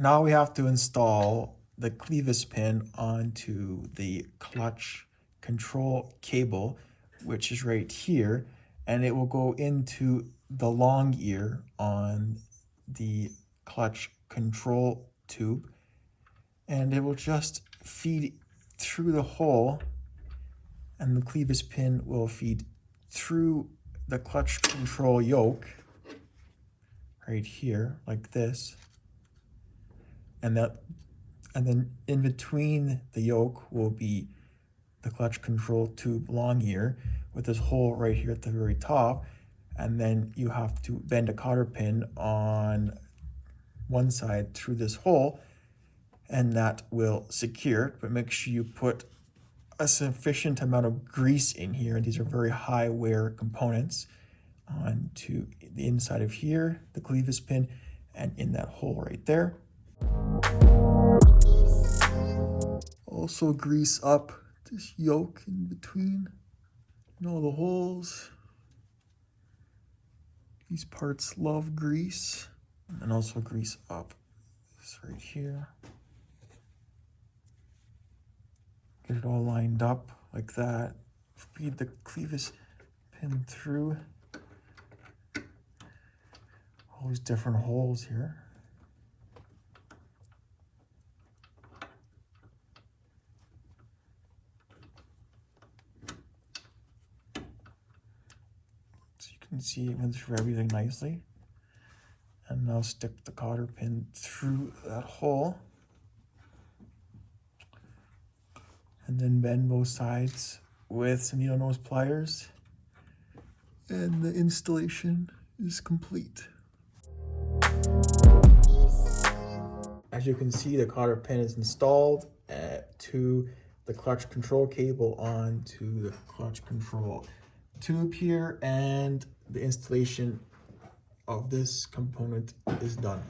Now we have to install the CLEVIS pin onto the clutch control cable, which is right here, and it will go into the long ear on the clutch control tube, and it will just feed through the hole, and the CLEVIS pin will feed through the clutch control yoke right here like this, and then in between the yoke will be the clutch control tube long ear with this hole right here at the very top, and then you have to bend a cotter pin on one side through this hole, and that will secure it. But make sure you put a sufficient amount of grease in here, and these are very high wear components, onto the inside of here, the CLEVIS pin, and in that hole right there. Also grease up this yoke in between and all the holes. These parts love grease. And also grease up this right here. Get it all lined up like that. Feed the CLEVIS pin through all these different holes here. So you can see it went through everything nicely. And now stick the cotter pin through that hole. And then bend both sides with some needle nose pliers. And the installation is complete. As you can see, the cotter pin is installed to the clutch control cable onto the clutch control tube here, and the installation of this component is done.